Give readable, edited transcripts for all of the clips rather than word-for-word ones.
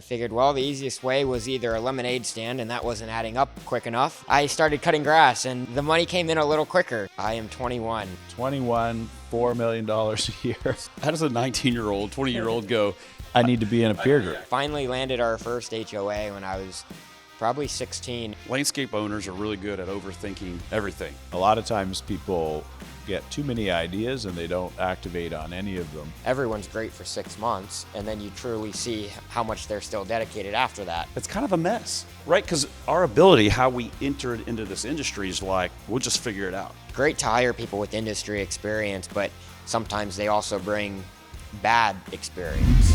figured, well, the easiest way was either a lemonade stand, and that wasn't adding up quick enough. I started cutting grass, and the money came in a little quicker. I am 21. 21, $4 million a year. How does a 19-year-old, 20-year-old go, I need to be in a peer group? Finally landed our first HOA when I was probably 16. Landscape owners are really good at overthinking everything. A lot of times people get too many ideas and they don't activate on any of them. Everyone's great for 6 months, and then you truly see how much they're still dedicated after that. It's kind of a mess, right? Because our ability, how we entered into this industry is like, we'll just figure it out. Great to hire people with industry experience, but sometimes they also bring bad experience.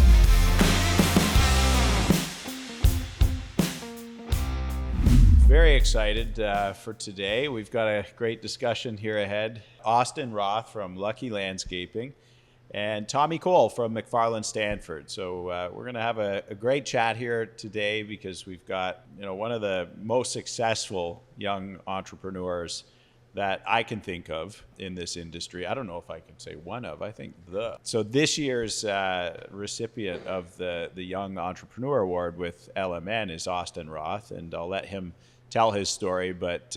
Very excited for today. We've got a great discussion here ahead. Austyn Roth from Lucky Landscaping and Tommy Cole from McFarlin Stanford. So we're going to have a great chat here today because we've got one of the most successful young entrepreneurs that I can think of in this industry. I don't know if I can say one of, I think the. So this year's recipient of the Young Entrepreneur Award with LMN is Austyn Roth, and I'll let him tell his story, but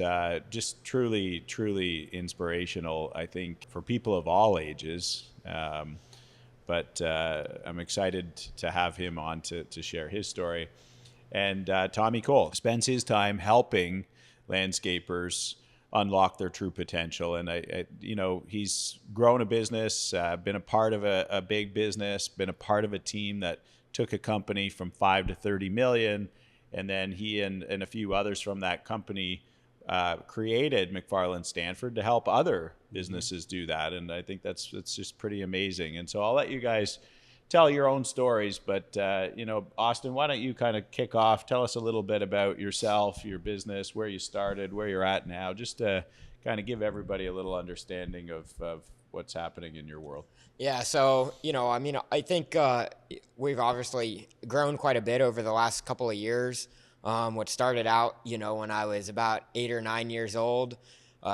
just truly, truly inspirational, I think, for people of all ages. But I'm excited to have him on to share his story. And Tommy Cole spends his time helping landscapers unlock their true potential. And he's grown a business, been a part of a big business, been a part of a team that took a company from 5 to 30 million. And then he and a few others from that company created McFarlin Stanford to help other businesses do that. And I think that's just pretty amazing. And so I'll let you guys tell your own stories. But, Austyn, why don't you kind of kick off? Tell us a little bit about yourself, your business, where you started, where you're at now, just to kind of give everybody a little understanding of what's happening in your world. Yeah, so, I think we've obviously grown quite a bit over the last couple of years. What started out, when I was about 8 or 9 years old,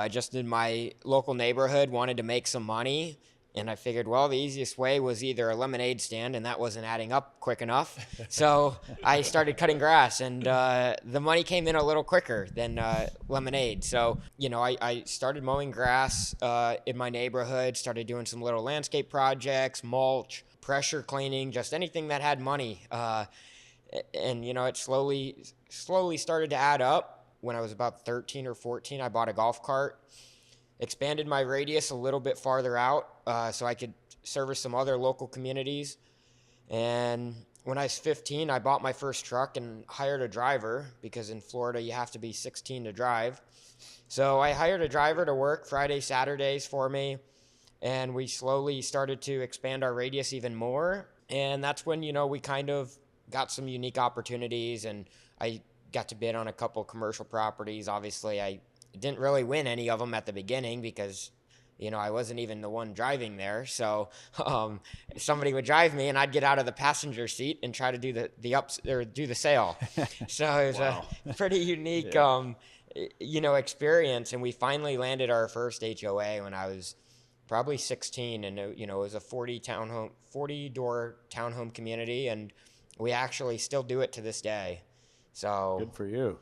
just in my local neighborhood, wanted to make some money. And I figured, well, the easiest way was either a lemonade stand, and that wasn't adding up quick enough. So I started cutting grass, and the money came in a little quicker than lemonade. So, I started mowing grass in my neighborhood, started doing some little landscape projects, mulch, pressure cleaning, just anything that had money. And, it slowly started to add up. When I was about 13 or 14, I bought a golf cart. Expanded my radius a little bit farther out so I could service some other local communities. And when I was 15, I bought my first truck and hired a driver because in Florida you have to be 16 to drive. So I hired a driver to work Fridays, Saturdays for me, and we slowly started to expand our radius even more. And that's when, we kind of got some unique opportunities, and I got to bid on a couple commercial properties. Obviously, I didn't really win any of them at the beginning because, I wasn't even the one driving there. So somebody would drive me, and I'd get out of the passenger seat and try to do the sale. So it was a pretty unique, experience. And we finally landed our first HOA when I was probably 16, and it was a 40-door townhome community, and we actually still do it to this day. So good for you.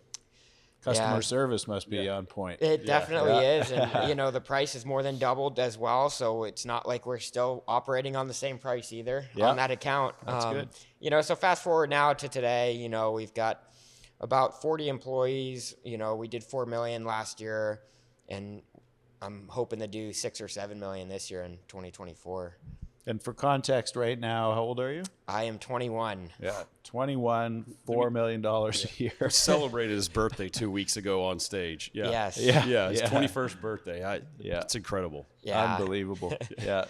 Customer service must be on point. It definitely is. And, the price is more than doubled as well. So it's not like we're still operating on the same price either on that account. That's good. So fast forward now to today, we've got about 40 employees. We did 4 million last year, and I'm hoping to do 6 or 7 million this year in 2024. And for context right now, how old are you? I am 21. Yeah, 21, $4 million a year. Celebrated his birthday 2 weeks ago on stage. Yeah. Yes. Yeah, his 21st birthday. It's incredible. Yeah. Unbelievable. Yeah.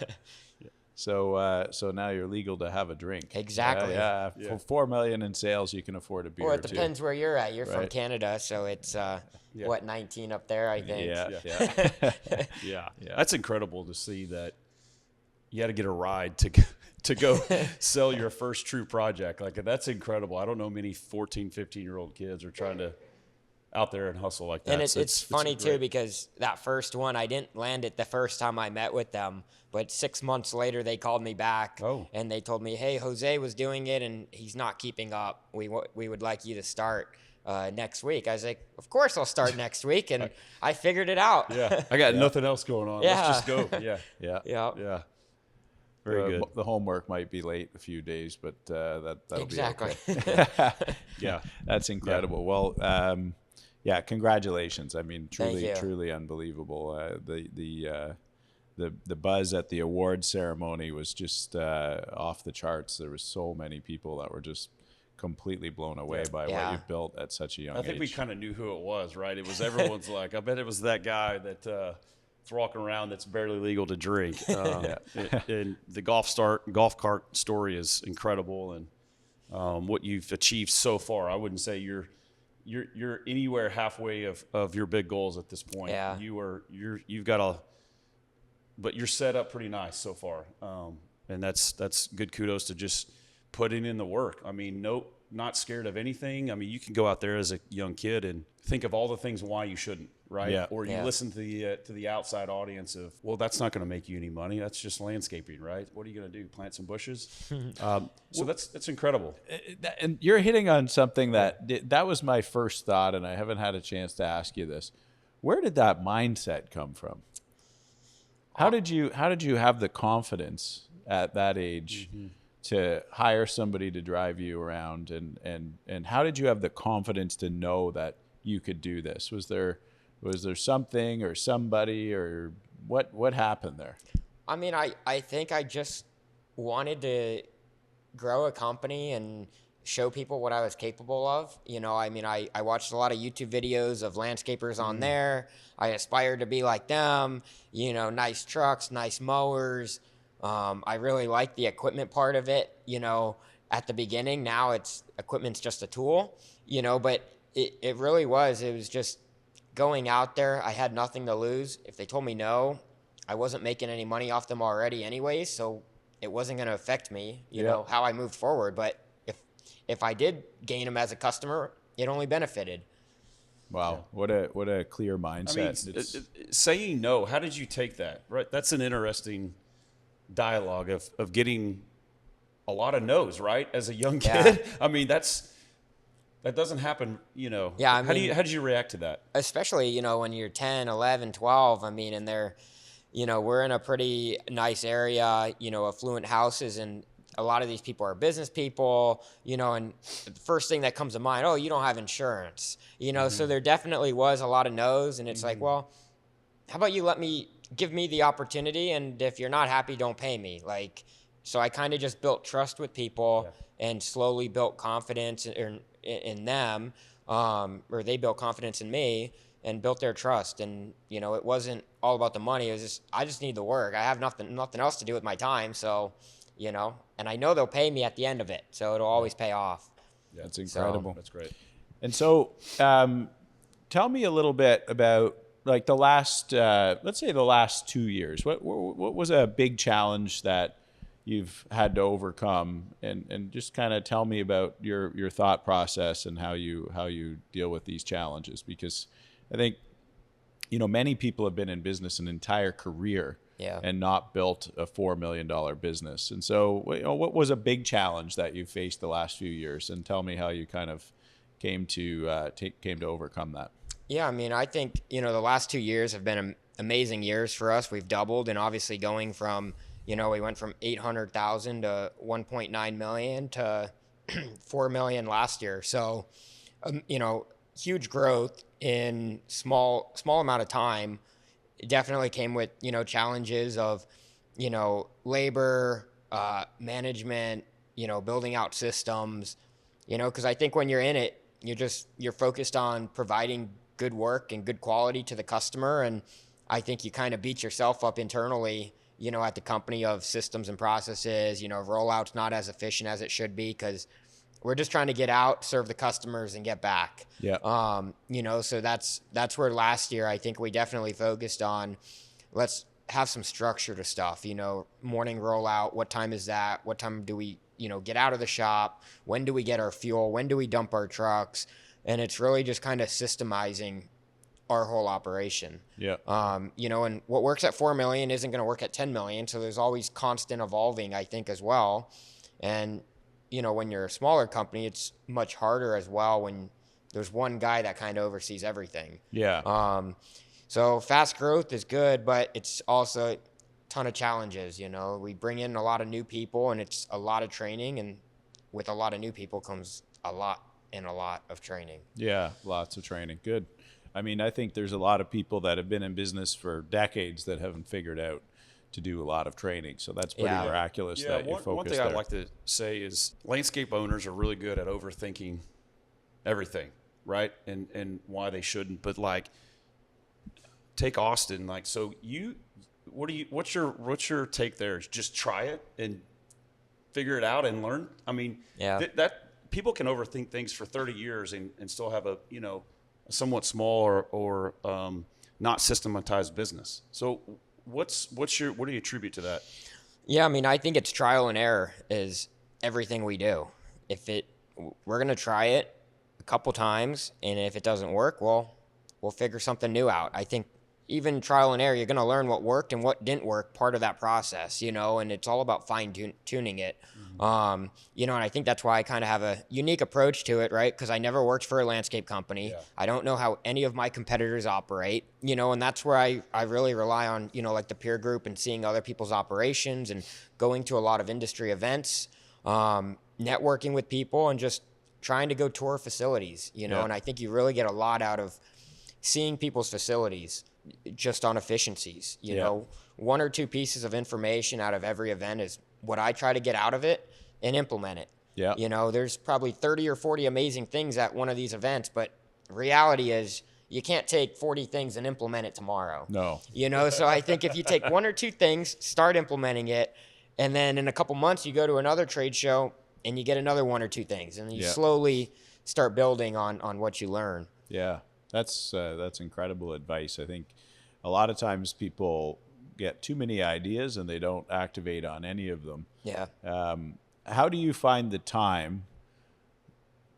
So now you're legal to have a drink. Exactly. For $4 million in sales, you can afford a beer. Well, it depends where you're at. You're from Canada, so it's 19 up there, I think. Yeah. That's incredible to see that. You had to get a ride to go sell your first true project. Like, that's incredible. I don't know many 14, 15-year-old kids are trying to out there and hustle like that. And So it's funny too, because that first one, I didn't land it the first time I met with them, but 6 months later they called me back and they told me, hey, Jose was doing it and he's not keeping up. We would like you to start next week. I was like, of course I'll start next week. And I figured it out. Yeah. I got nothing else going on. Yeah. Let's just go. Yeah. Yeah. Very good. The homework might be late a few days, but that'll Exactly. be okay. Yeah. That's incredible. Well, yeah, congratulations. I mean, Thank you. truly unbelievable. The buzz at the award ceremony was just off the charts. There was so many people that were just completely blown away by what you've built at such a young age. I think we kind of knew who it was, right? It was everyone's like, I bet it was that guy that's walking around that's barely legal to drink. And the golf cart story is incredible, and what you've achieved so far. I wouldn't say you're anywhere halfway of your big goals at this point. Yeah. You've got but you're set up pretty nice so far. And that's good kudos to just putting in the work. I mean, not scared of anything. I mean, you can go out there as a young kid and think of all the things why you shouldn't, right? Yeah. Or you listen to the outside audience of, well, that's not going to make you any money. That's just landscaping, right? What are you going to do? Plant some bushes? So that's incredible. And you're hitting on something that was my first thought, and I haven't had a chance to ask you this. Where did that mindset come from? How did you have the confidence at that age to hire somebody to drive you around, and how did you have the confidence to know that you could do this? Was there something or somebody, or what happened there? I mean, I think I just wanted to grow a company and show people what I was capable of. You know, I mean, I watched a lot of YouTube videos of landscapers on there. I aspired to be like them, you know, nice trucks, nice mowers. I really liked the equipment part of it, you know, at the beginning. Now equipment's just a tool, you know, but it really was. It was just going out there. I had nothing to lose. If they told me no, I wasn't making any money off them already anyways, so it wasn't going to affect me, you know, how I moved forward. But if I did gain them as a customer, it only benefited. Wow, what a clear mindset. I mean, saying no, how did you take that? Right, that's an interesting dialogue of getting a lot of no's, right? As a young kid, I mean, that doesn't happen, you know. Yeah, I mean, how did you react to that? Especially, you know, when you're 10, 11, 12, I mean, and they're, you know, we're in a pretty nice area, you know, affluent houses, and a lot of these people are business people, you know, and the first thing that comes to mind, oh, you don't have insurance, you know, so there definitely was a lot of no's, and it's like, well, how about you give me the opportunity, and if you're not happy, don't pay me. Like, so I kind of just built trust with people and slowly built confidence in them, or they built confidence in me and built their trust. And, you know, it wasn't all about the money. It was just, I just need the work. I have nothing else to do with my time. So, you know, and I know they'll pay me at the end of it. So it'll always pay off. Yeah, that's incredible. So, That's great. And so tell me a little bit about, like, the last, let's say the last 2 years. What was a big challenge that you've had to overcome, and just kind of tell me about your thought process and how you deal with these challenges, because I think, you know, many people have been in business an entire career and not built a $4 million business. And so, you know, what was a big challenge that you faced the last few years, and tell me how you kind of came to overcome that. Yeah, I mean, I think, you know, the last 2 years have been amazing years for us. We've doubled, and obviously going from, you know, we went from 800,000 to 1.9 million to 4 million last year. So, you know, huge growth in small amount of time. It definitely came with, you know, challenges of, you know, labor, management, you know, building out systems, you know, because I think when you're in it, you're focused on providing good work and good quality to the customer. And I think you kind of beat yourself up internally, you know, at the company of systems and processes, you know, rollout's not as efficient as it should be because we're just trying to get out, serve the customers, and get back. Yeah. You know, so that's where last year I think we definitely focused on, let's have some structure to stuff, you know, morning rollout, what time is that? What time do we, you know, get out of the shop? When do we get our fuel? When do we dump our trucks? and it's really just kind of systemizing our whole operation. Yeah. And what works at 4 million isn't going to work at 10 million. So there's always constant evolving, I think, as well. And, when you're a smaller company, it's much harder as well when there's one guy that kind of oversees everything. Yeah. So fast growth is good, but it's also a ton of challenges. We bring in a lot of new people, and it's a lot of training, and with a lot of new people comes a lot of training. Yeah, lots of training. Good. I mean, I think there's a lot of people that have been in business for decades that haven't figured out to do a lot of training. So that's pretty miraculous that you focus one thing there. I'd like to say is landscape owners are really good at overthinking everything, right? And why they shouldn't. But like, take Austyn. Like, so what's your take there? Just try it and figure it out and learn. I mean, that people can overthink things for 30 years and still have a somewhat small or not systematized business. So what do you attribute to that? Yeah, I mean, I think it's trial and error is everything we do. We're going to try it a couple times, and if it doesn't work, well, we'll figure something new out. I think even trial and error, you're going to learn what worked and what didn't work, part of that process, and it's all about tuning it. Mm-hmm. And I think that's why I kind of have a unique approach to it, right? Because I never worked for a landscape company. Yeah. I don't know how any of my competitors operate, and that's where I really rely on, like the peer group and seeing other people's operations and going to a lot of industry events, networking with people and just trying to go tour facilities, and I think you really get a lot out of seeing people's facilities just on efficiencies. You know, 1 or 2 pieces of information out of every event is what I try to get out of it and implement it. Yeah. There's probably 30 or 40 amazing things at one of these events, but reality is you can't take 40 things and implement it tomorrow. No. So I think if you take 1 or 2 things, start implementing it, and then in a couple months you go to another trade show and you get another 1 or 2 things, and you slowly start building on what you learn. Yeah. That's incredible advice. I think a lot of times people get too many ideas and they don't activate on any of them. Yeah. How do you find the time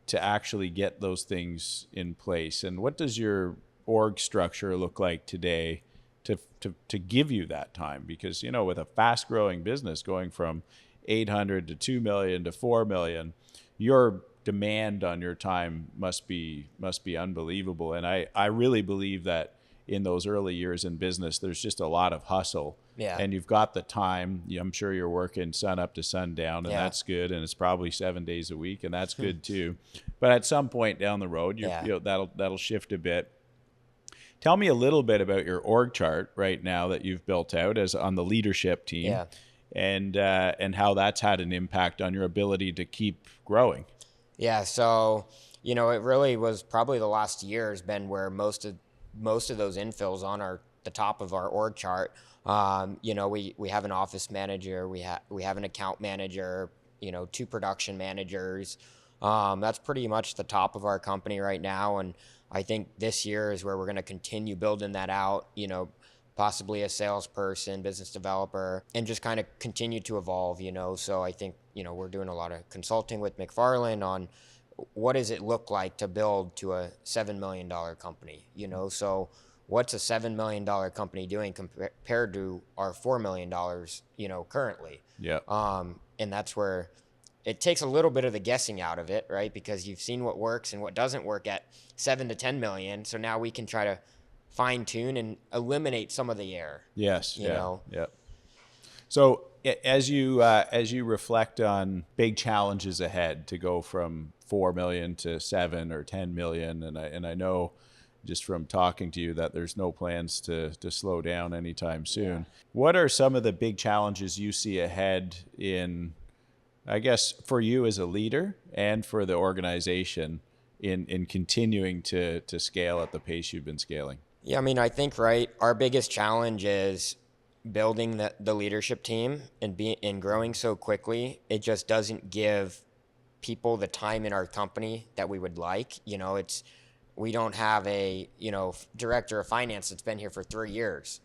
to actually get those things in place? And what does your org structure look like today to give you that time? Because, with a fast growing business going from 800 to 2 million to 4 million, your demand on your time must be unbelievable. And I really believe that in those early years in business, there's just a lot of hustle. Yeah. And you've got the time. I'm sure you're working sun up to sundown, and that's good. And it's probably 7 days a week, and that's good too. But at some point down the road, that'll shift a bit. Tell me a little bit about your org chart right now that you've built out as on the leadership team, and how that's had an impact on your ability to keep growing. Yeah, so it really was probably the last year has been where most of those infills on the top of our org chart. We have an office manager, we have an account manager, 2 production managers. That's pretty much the top of our company right now, and I think this year is where we're going to continue building that out. Possibly a salesperson, business developer, and just kind of continue to evolve. So I think we're doing a lot of consulting with McFarlin on what does it look like to build to a $7 million company. So what's a $7 million company doing compared to our $4 million, currently? Yeah. And that's where it takes a little bit of the guessing out of it, right? Because you've seen what works and what doesn't work at 7 to 10 million. So now we can try to fine tune and eliminate some of the error. Yes. You know? Yeah. So as you reflect on big challenges ahead to go from 4 million to 7 or 10 million, and I know just from talking to you that there's no plans to slow down anytime soon. Yeah. What are some of the big challenges you see ahead in, I guess, for you as a leader and for the organization in continuing to scale at the pace you've been scaling? Yeah, I mean, I think, right, our biggest challenge is building the leadership team and growing so quickly. It just doesn't give people the time in our company that we would like. We don't have a, director of finance that's been here for 3 years,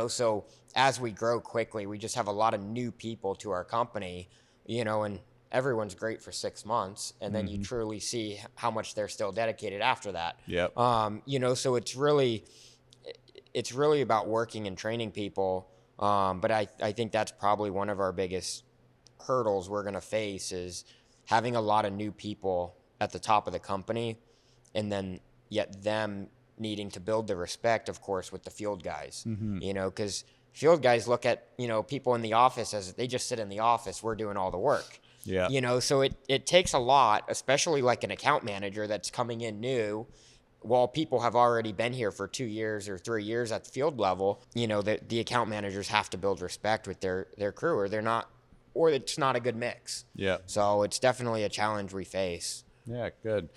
so as we grow quickly, we just have a lot of new people to our company, and everyone's great for 6 months, and then you truly see how much they're still dedicated after that. Yep. So it's really about working and training people. But I think that's probably one of our biggest hurdles we're going to face is having a lot of new people at the top of the company, and then yet them needing to build the respect, of course, with the field guys, because field guys look at, people in the office as they just sit in the office. We're doing all the work. Yeah. So it takes a lot, especially like an account manager that's coming in new, while people have already been here for 2 years or 3 years at the field level. The account managers have to build respect with their crew, or it's not a good mix. Yeah. So it's definitely a challenge we face. Yeah, good.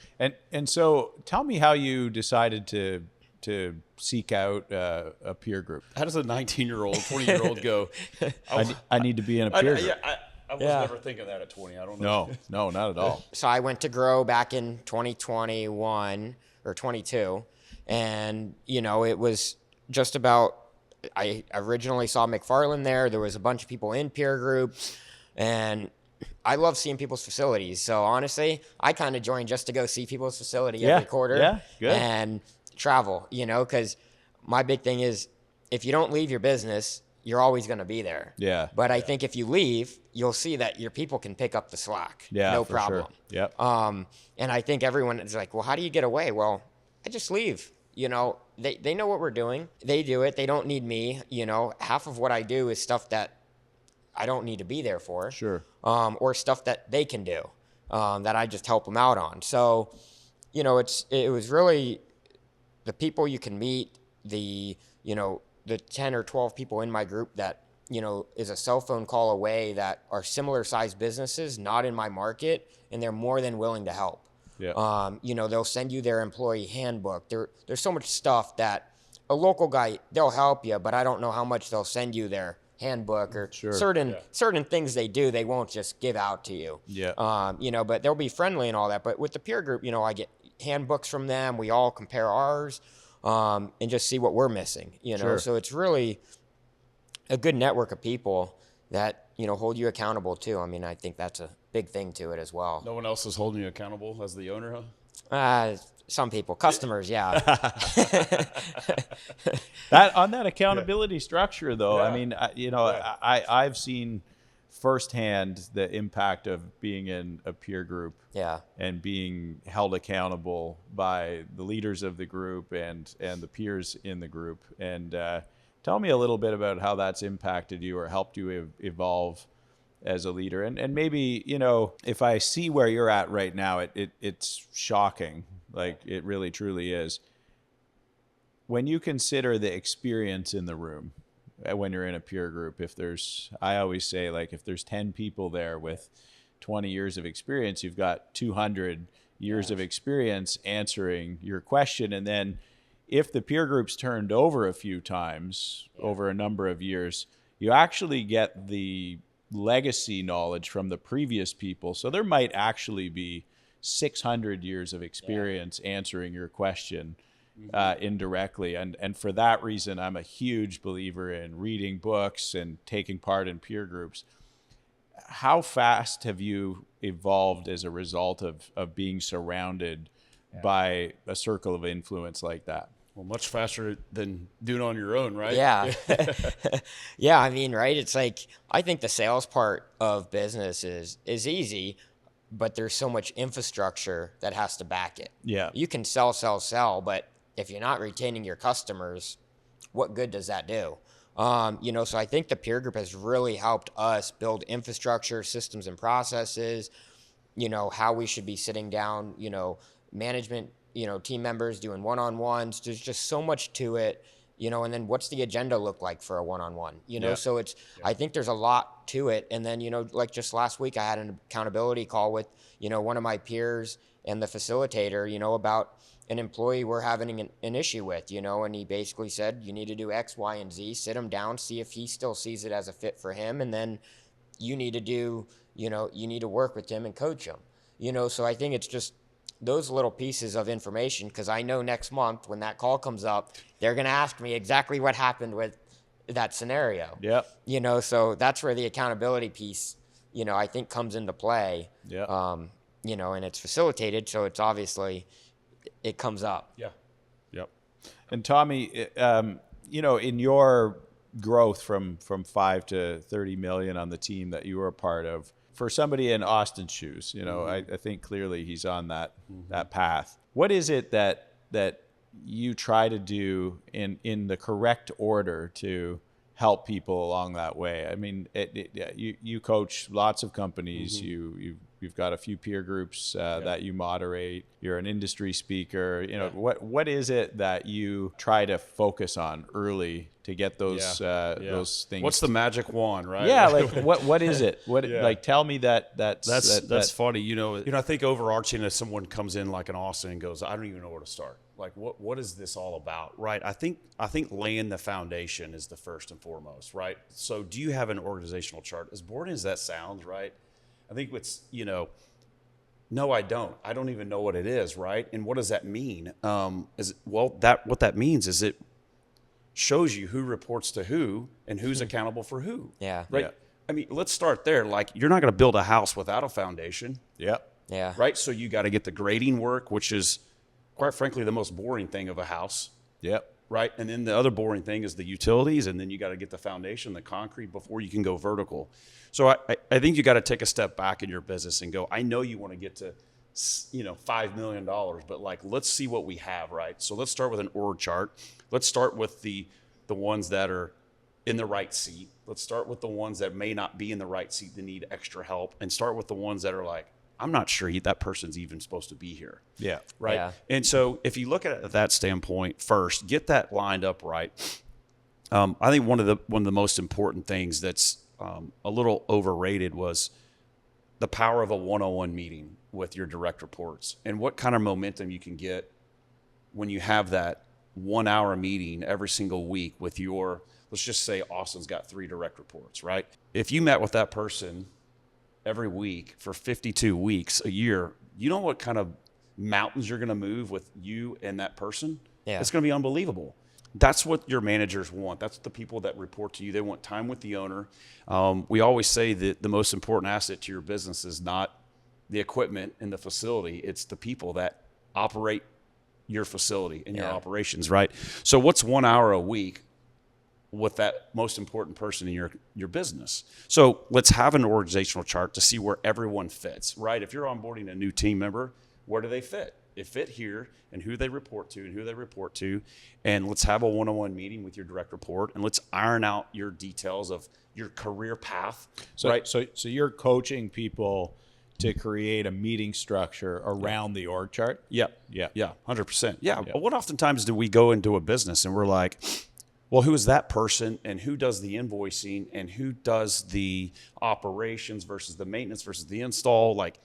And so tell me how you decided to seek out a peer group. How does a 19-year-old, 20-year-old go? I need to be in a peer group. I was never thinking that at 20. I don't know. No, not at all. So I went to Grow back in 2021 or 22, and it was just about. I originally saw McFarlin there. There was a bunch of people in peer groups, and I love seeing people's facilities. So honestly, I kind of joined just to go see people's facility every quarter. Yeah, good. And travel, because my big thing is if you don't leave your business, you're always going to be there. Yeah. But I think if you leave, you'll see that your people can pick up the slack. Yeah, no for problem. Sure. Yep. And I think everyone is like, well, how do you get away? Well, I just leave. They know what we're doing. They do it. They don't need me. Half of what I do is stuff that I don't need to be there for. Sure. Or stuff that they can do, that I just help them out on. So, it was really the people you can meet, the 10 or 12 people in my group that, is a cell phone call away that are similar sized businesses, not in my market, and they're more than willing to help. Yeah. They'll send you their employee handbook. There's so much stuff that a local guy, they'll help you, but I don't know how much they'll send you their handbook or certain things they do. They won't just give out to you. Yeah. But they'll be friendly and all that. But with the peer group, I get handbooks from them. We all compare ours, and just see what we're missing, Sure. So it's really a good network of people that, hold you accountable too. I mean, I think that's a big thing to it as well. No one else is holding you accountable as the owner, huh? Some people, customers, yeah. That accountability structure, though, I mean, I've seen firsthand the impact of being in a peer group, and being held accountable by the leaders of the group and the peers in the group. And tell me a little bit about how that's impacted you or helped you evolve as a leader. And maybe, if I see where you're at right now, it's shocking. Like, it really, truly is. When you consider the experience in the room, when you're in a peer group, I always say, like, if there's 10 people there with 20 years of experience, you've got 200 years of experience answering your question. And then if the peer group's turned over a few times over a number of years, you actually get the legacy knowledge from the previous people. So there might actually be 600 years of experience answering your question indirectly. And for that reason, I'm a huge believer in reading books and taking part in peer groups. How fast have you evolved as a result of being surrounded by a circle of influence like that? Well, much faster than doing it on your own, right? Yeah. Yeah, I mean, right? It's like, I think the sales part of business is easy, but there's so much infrastructure that has to back it. Yeah. You can sell, but if you're not retaining your customers, what good does that do? So I think the peer group has really helped us build infrastructure, systems and processes, how we should be sitting down, management, team members doing one-on-ones. There's just so much to it, and then what's the agenda look like for a one-on-one, so I think there's a lot to it. And then, like just last week, I had an accountability call with, one of my peers and the facilitator, about an employee we're having an issue with, and he basically said, you need to do X, Y, and Z, sit him down, see if he still sees it as a fit for him. And then you need to do, you need to work with him and coach him, so I think it's just those little pieces of information, because I know next month when that call comes up, they're going to ask me exactly what happened with that scenario. Yep. So that's where the accountability piece I think comes into play. Yeah. And it's facilitated, so it's obviously it comes up. Yeah. Yep. And Tommy, in your growth from 5 to 30 million on the team that you were a part of, for somebody in Austyn's shoes, I think clearly he's on that path. What is it that you try to do in the correct order to help people along that way? I mean, you coach lots of companies. You've got a few peer groups that you moderate. You're an industry speaker. What is it that you try to focus on early to get those things? What's the magic wand, right? Yeah, like what is it? Like tell me that's funny. I think overarching, if someone comes in like an Austyn and goes, I don't even know where to start. Like what is this all about, right? I think laying the foundation is the first and foremost, right? So do you have an organizational chart? As boring as that sounds, right? I think it's, no, I don't. I don't even know what it is, right? And what does that mean? What that means is it shows you who reports to who and who's accountable for who. Yeah. Right? Yeah. I mean, let's start there. Like, you're not going to build a house without a foundation. Yep. Yeah. Right? So you got to get the grading work, which is, quite frankly, the most boring thing of a house. Yep. Right? And then the other boring thing is the utilities, and then you got to get the foundation, the concrete, before you can go vertical. So I think you got to take a step back in your business and go, I know you want to get to, $5 million, but let's see what we have, right? So let's start with an org chart. Let's start with the ones that are in the right seat. Let's start with the ones that may not be in the right seat that need extra help, and start with the ones that are like, I'm not sure that person's even supposed to be here. Yeah. Right. Yeah. And so if you look at it at that standpoint first, get that lined up right. I think one of the most important things that's a little overrated was the power of a one-on-one meeting with your direct reports, and what kind of momentum you can get when you have that 1 hour meeting every single week with your, let's just say Austyn's got 3 direct reports, right? If you met with that person every week for 52 weeks a year, you know what kind of mountains you're going to move with you and that person? Yeah. It's going to be unbelievable. That's what your managers want. That's the people that report to you. They want time with the owner. We always say that the most important asset to your business is not the equipment and the facility. It's the people that operate your facility and your operations, right? So what's 1 hour a week with that most important person in your business? So let's have an organizational chart to see where everyone fits, right? If you're onboarding a new team member, where do they fit? They fit here, and who they report to, and let's have a one-on-one meeting with your direct report, and let's iron out your details of your career path, right? So you're coaching people to create a meeting structure around the org chart? Yeah, 100%. Yeah. Yeah. What oftentimes do we go into a business and we're like, well, who is that person, and who does the invoicing, and who does the operations versus the maintenance versus the install? Like,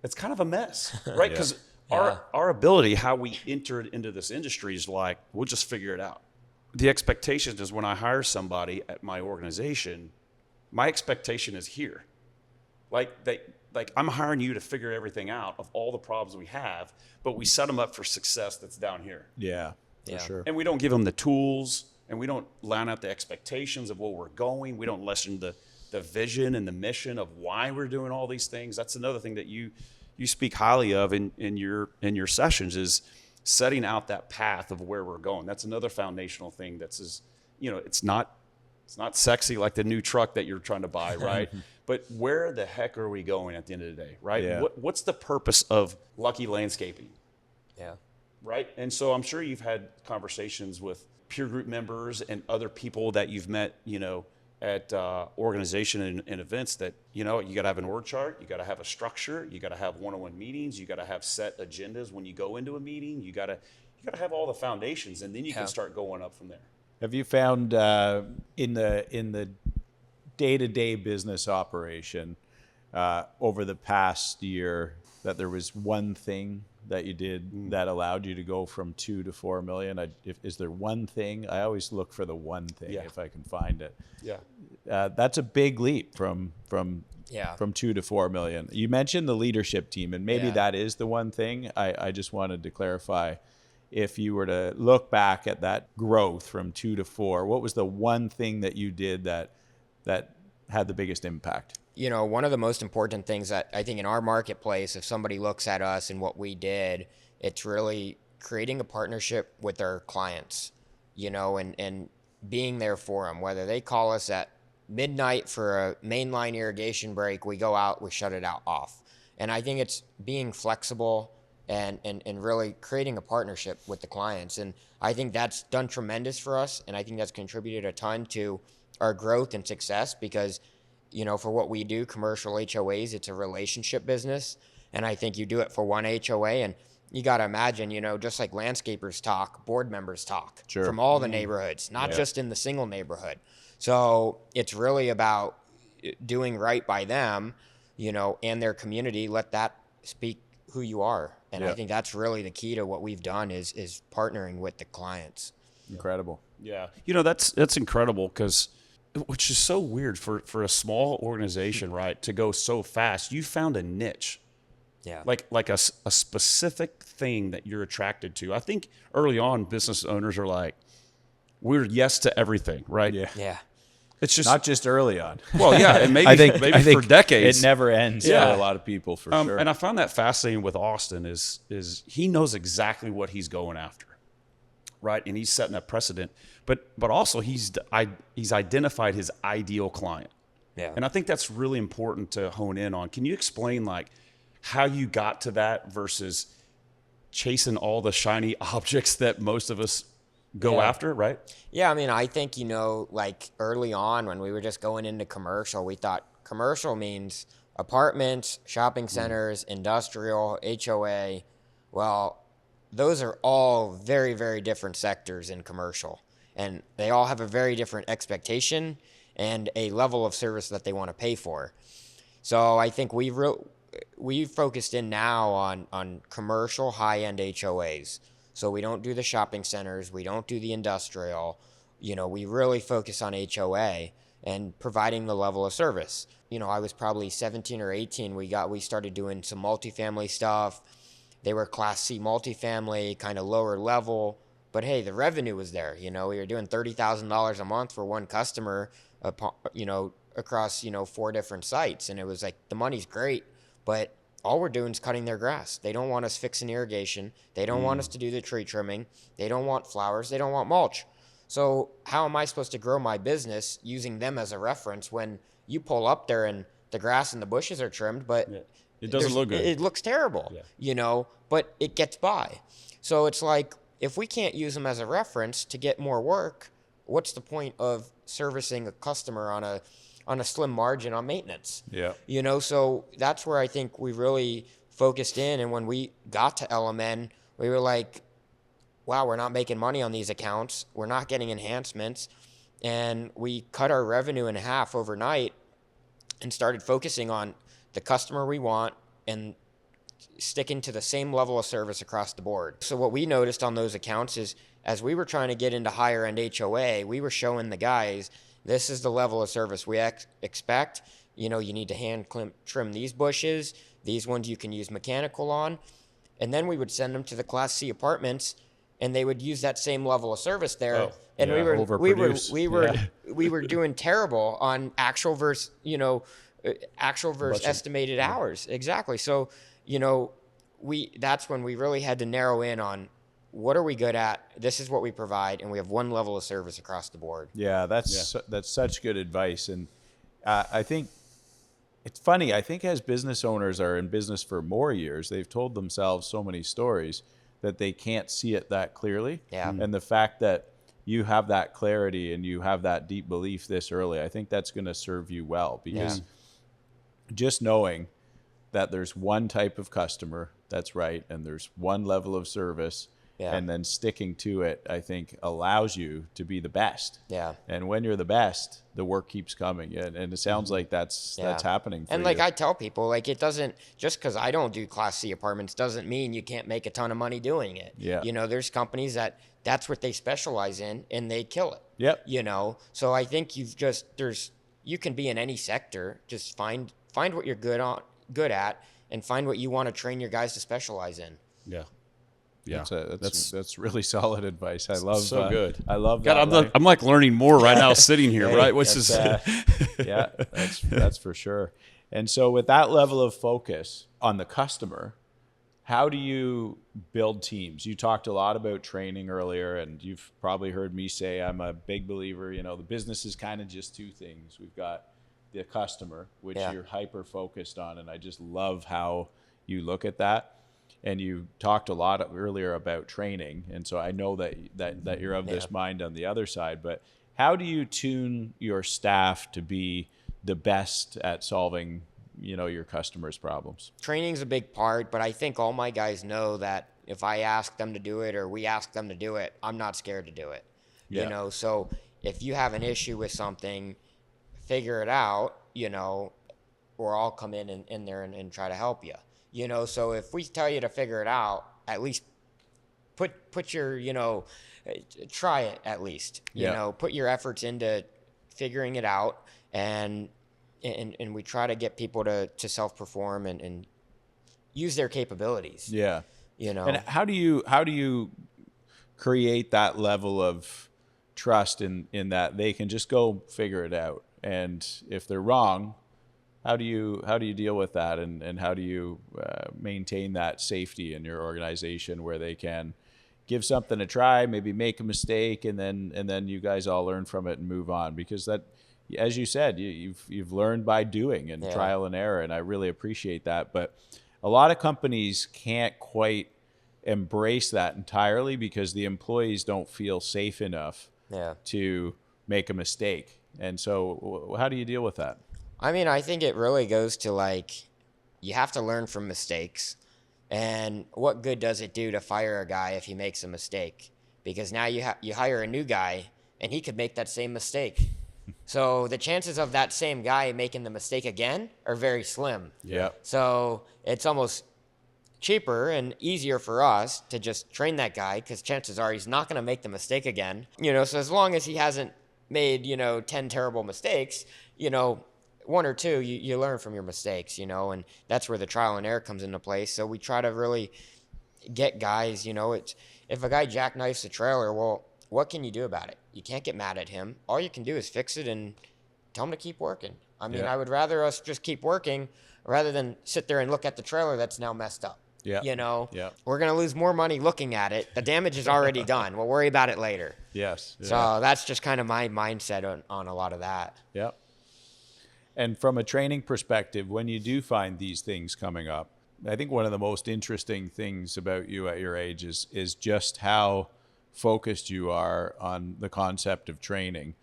it's kind of a mess, right? Because our ability, how we entered into this industry is like, we'll just figure it out. The expectation is when I hire somebody at my organization, my expectation is here. Like I'm hiring you to figure everything out of all the problems we have, but we set them up for success that's down here. Yeah, Yeah. for sure. And we don't give them the tools, and we don't line out the expectations of where we're going. We don't lessen the vision and the mission of why we're doing all these things. That's another thing that you speak highly of in your sessions, is setting out that path of where we're going. That's another foundational thing it's not sexy like the new truck that you're trying to buy, right? But where the heck are we going at the end of the day, right? Yeah. What's the purpose of Lucky Landscaping, Yeah. right? And so I'm sure you've had conversations with peer group members and other people that you've met, at organization and events that, you got to have an org chart, you got to have a structure, you got to have one-on-one meetings, you got to have set agendas when you go into a meeting, you got to have all the foundations, and then you can start going up from there. Have you found in the day-to-day business operation over the past year that there was one thing that you did that allowed you to go from 2 to 4 million? Is there one thing? I always look for the one thing if I can find it. Yeah. That's a big leap from 2 to 4 million. You mentioned the leadership team, and maybe that is the one thing. I just wanted to clarify, if you were to look back at that growth from 2 to 4, what was the one thing that you did that had the biggest impact? one of the most important things that I think in our marketplace, if somebody looks at us and what we did, it's really creating a partnership with our clients, and being there for them. Whether they call us at midnight for a mainline irrigation break, we go out, we shut it out off. And I think it's being flexible and really creating a partnership with the clients. And I think that's done tremendous for us. And I think that's contributed a ton to our growth and success because, for what we do, commercial HOAs, it's a relationship business. And I think you do it for one HOA. And you got to imagine, just like landscapers talk, board members talk from all the neighborhoods, not just in the single neighborhood. So it's really about doing right by them, and their community. Let that speak who you are. And I think that's really the key to what we've done is partnering with the clients. Incredible. Yeah. That's incredible because which is so weird for a small organization, right, to go so fast. You found a niche. Yeah. Like a specific thing that you're attracted to. I think early on business owners are like, we're yes to everything, right? Yeah. Yeah. It's just not just early on. Well, yeah, and maybe I think for decades. It never ends for a lot of people, for sure. And I found that fascinating with Austyn is he knows exactly what he's going after, right? And he's setting a precedent. But also he's identified his ideal client. Yeah. And I think that's really important to hone in on. Can you explain like how you got to that versus chasing all the shiny objects that most of us go after, right? Yeah, I mean, I think, like early on when we were just going into commercial, we thought commercial means apartments, shopping centers, industrial, HOA. Well, those are all very, very different sectors in commercial. And they all have a very different expectation and a level of service that they want to pay for. So I think we've focused in now on commercial high-end HOAs. So we don't do the shopping centers. We don't do the industrial. We really focus on HOA and providing the level of service. I was probably 17 or 18. We started doing some multifamily stuff. They were Class C multifamily, kind of lower level. But hey, the revenue was there. We were doing $30,000 a month for one customer, across 4 different sites, and it was like the money's great, but all we're doing is cutting their grass. They don't want us fixing irrigation. They don't want us to do the tree trimming. They don't want flowers. They don't want mulch. So how am I supposed to grow my business using them as a reference when you pull up there and the grass and the bushes are trimmed, but it doesn't look good. It looks terrible, but it gets by. So it's like, if we can't use them as a reference to get more work, what's the point of servicing a customer on a slim margin on maintenance? Yeah. So that's where I think we really focused in. And when we got to LMN, we were like, wow, we're not making money on these accounts. We're not getting enhancements. And we cut our revenue in half overnight and started focusing on the customer we want and sticking to the same level of service across the board. So what we noticed on those accounts is as we were trying to get into higher end HOA, we were showing the guys, this is the level of service we expect. You need to hand trim these bushes. These ones you can use mechanical on. And then we would send them to the Class C apartments, and they would use that same level of service there. Oh, and overproduce. we were doing terrible on actual versus estimated hours. Exactly. So, that's when we really had to narrow in on what are we good at? This is what we provide, and we have one level of service across the board. Yeah, that's such good advice. And I think it's funny. I think as business owners are in business for more years, they've told themselves so many stories that they can't see it that clearly. Yeah. And the fact that you have that clarity and you have that deep belief this early, I think that's going to serve you well, because just knowing that there's one type of customer that's right and there's one level of service, and then sticking to it, I think allows you to be the best. Yeah. And when you're the best, the work keeps coming. And it sounds like that's happening for and you. like I tell people, like, it doesn't, just because I don't do Class C apartments doesn't mean you can't make a ton of money doing it. Yeah. There's companies that's what they specialize in and they kill it. Yep. So I think you can be in any sector. Just find what you're good at and find what you want to train your guys to specialize in. Yeah. Yeah, That's really solid advice. I love so good. I love God, that. I'm like learning more right now sitting here. Hey, right, what's this? Yeah, that's for sure. And so with that level of focus on the customer, how do you build teams? You talked a lot about training earlier, and you've probably heard me say I'm a big believer, the business is kind of just two things. We've got the customer, which you're hyper focused on, and I just love how you look at that. And you talked a lot earlier about training, and so I know that you're of this mind on the other side. But how do you tune your staff to be the best at solving, your customers' problems? Training's a big part, but I think all my guys know that if I ask them to do it or we ask them to do it, I'm not scared to do it. So if you have an issue with something, figure it out, or I'll come in there and try to help you. So if we tell you to figure it out, at least put your, try it at least, put your efforts into figuring it out, and we try to get people to self-perform and use their capabilities. Yeah. And how do you create that level of trust in that they can just go figure it out? And if they're wrong, how do you deal with that, and how do you maintain that safety in your organization where they can give something a try, maybe make a mistake, and then you guys all learn from it and move on? Because that, as you said, you've learned by doing and trial and error, and I really appreciate that. But a lot of companies can't quite embrace that entirely because the employees don't feel safe enough to make a mistake. And so how do you deal with that? I mean, I think it really goes to you have to learn from mistakes. And what good does it do to fire a guy if he makes a mistake? Because now you hire a new guy and he could make that same mistake. So the chances of that same guy making the mistake again are very slim. Yeah. So it's almost cheaper and easier for us to just train that guy because chances are he's not going to make the mistake again. So as long as he hasn't made, 10 terrible mistakes, one or two, you learn from your mistakes, and that's where the trial and error comes into place. So we try to really get guys, it's if a guy jackknifes a trailer, well, what can you do about it? You can't get mad at him. All you can do is fix it and tell him to keep working. I mean, I would rather us just keep working rather than sit there and look at the trailer that's now messed up. Yeah. We're going to lose more money looking at it. The damage is already done. We'll worry about it later. Yes. So that's just kind of my mindset on a lot of that. Yeah. And from a training perspective, when you do find these things coming up, I think one of the most interesting things about you at your age is just how focused you are on the concept of training.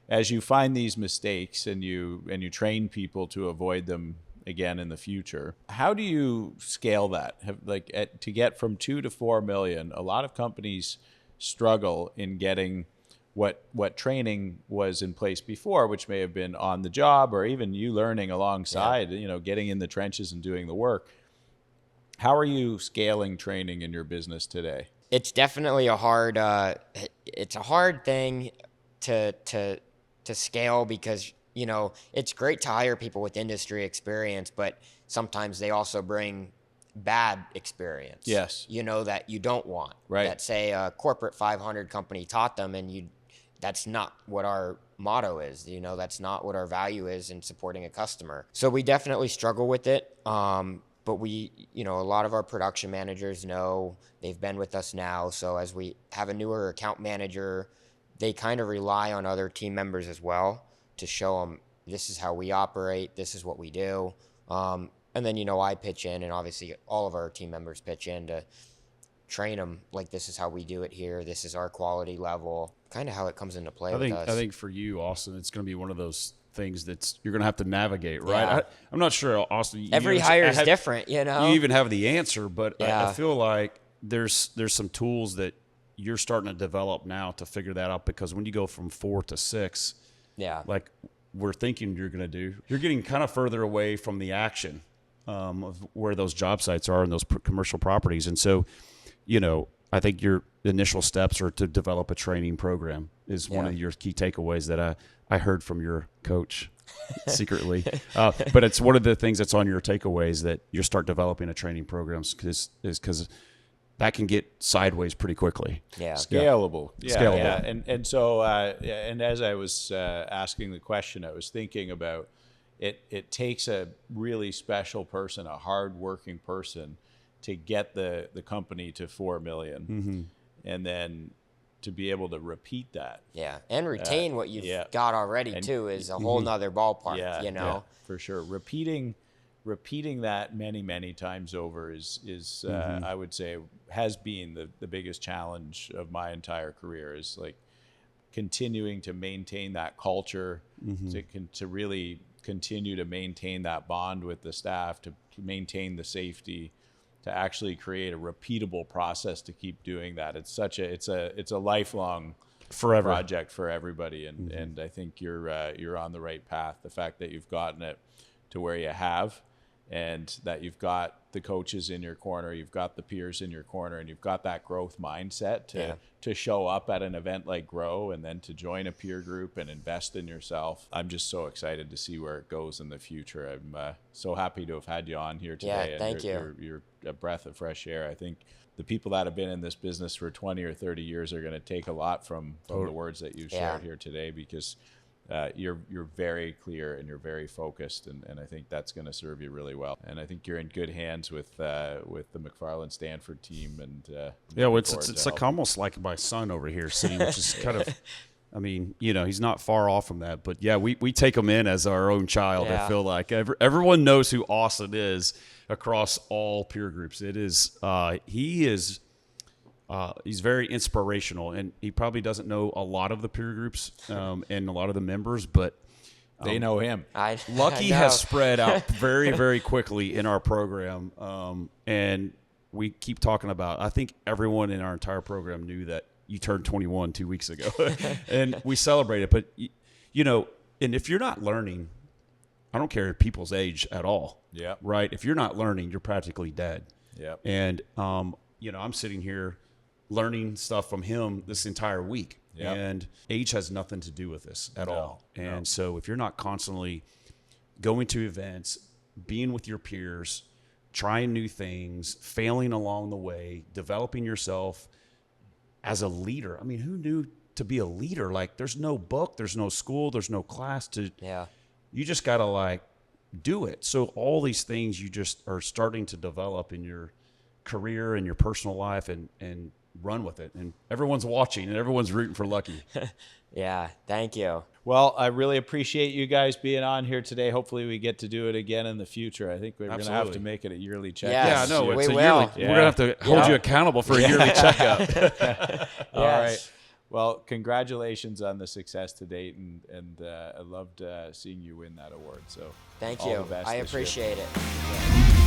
As you find these mistakes and you train people to avoid them again in the future, how do you scale that? To get from 2 to 4 million, a lot of companies struggle in getting what training was in place before, which may have been on the job or even you learning alongside, getting in the trenches and doing the work. How are you scaling training in your business today? It's definitely a hard thing to scale because, it's great to hire people with industry experience, but sometimes they also bring bad experience. Yes. That you don't want. Right. That say a corporate 500 company taught them and that's not what our motto is. That's not what our value is in supporting a customer. So we definitely struggle with it. But we, a lot of our production managers know, they've been with us now. So as we have a newer account manager, they kind of rely on other team members as well to show them this is how we operate, this is what we do. And then, I pitch in, and obviously all of our team members pitch in to train them, this is how we do it here, this is our quality level, kind of how it comes into play with us. I think for you, Austyn, it's going to be one of those things that you're going to have to navigate, right? Yeah. I'm not sure, Austyn. Every hire is different, You even have the answer, but I feel like there's some tools that you're starting to develop now to figure that out, because when you go from 4 to 6, like we're thinking you're going to do, you're getting kind of further away from the action of where those job sites are and those commercial properties. And so, I think your initial steps are to develop a training program is one of your key takeaways that I heard from your coach secretly. But it's one of the things that's on your takeaways, that you start developing a training program because that can get sideways pretty quickly. Yeah. Scalable. Yeah. Scalable. Yeah. And so, and as I was asking the question, I was thinking about it takes a really special person, a hardworking person, to get the company to 4 million. And then to be able to repeat that. Yeah. And retain what you've yeah. got already too is a whole nother ballpark, you know? Yeah, for sure. Repeating that many times over is I would say has been the biggest challenge of my entire career, is like continuing to maintain that culture, to really continue to maintain that bond with the staff, to maintain the safety, to actually create a repeatable process to keep doing that. It's a lifelong Forever project for everybody, and I think you're on the right path. The fact that you've gotten it to where you have, and that you've got the coaches in your corner, you've got the peers in your corner, and you've got that growth mindset to show up at an event like Grow, and then to join a peer group and invest in yourself. I'm just so excited to see where it goes in the future. I'm so happy to have had you on here today. Yeah, thank you. You're a breath of fresh air. I think the people that have been in this business for 20 or 30 years are going to take a lot from the words that you've shared here today, because you're very clear and you're very focused, and I think that's going to serve you really well. And I think you're in good hands with the McFarlin Stanford team. And it's like almost like my son over here sitting, which is kind of, I mean, he's not far off from that. But yeah, we take him in as our own child. Yeah. I feel like everyone knows who Austyn is across all peer groups. It is he's very inspirational, and he probably doesn't know a lot of the peer groups and a lot of the members, but they know him. Lucky has spread out very, very quickly in our program, and we keep talking about, I think everyone in our entire program knew that you turned 21 2 weeks ago, and we celebrate it. But, and if you're not learning, I don't care people's age at all. Yeah. Right? If you're not learning, you're practically dead. Yeah. And, I'm sitting here learning stuff from him this entire week. Yep. And age has nothing to do with this at all. And so if you're not constantly going to events, being with your peers, trying new things, failing along the way, developing yourself as a leader. I mean, who knew to be a leader? Like, there's no book, there's no school, there's no class you just got to do it. So all these things you just are starting to develop in your career and your personal life, and run with it, and everyone's watching and everyone's rooting for Lucky. Yeah, thank you. Well, I really appreciate you guys being on here today. Hopefully we get to do it again in the future. I think we're going to have to make it a yearly checkup. Yes, Yeah, no, we it's a will. yearly. We're going to have to hold you accountable for a yearly checkup. All right. Well, congratulations on the success to date, and I loved seeing you win that award. So Thank all you. the best I this year. appreciate it.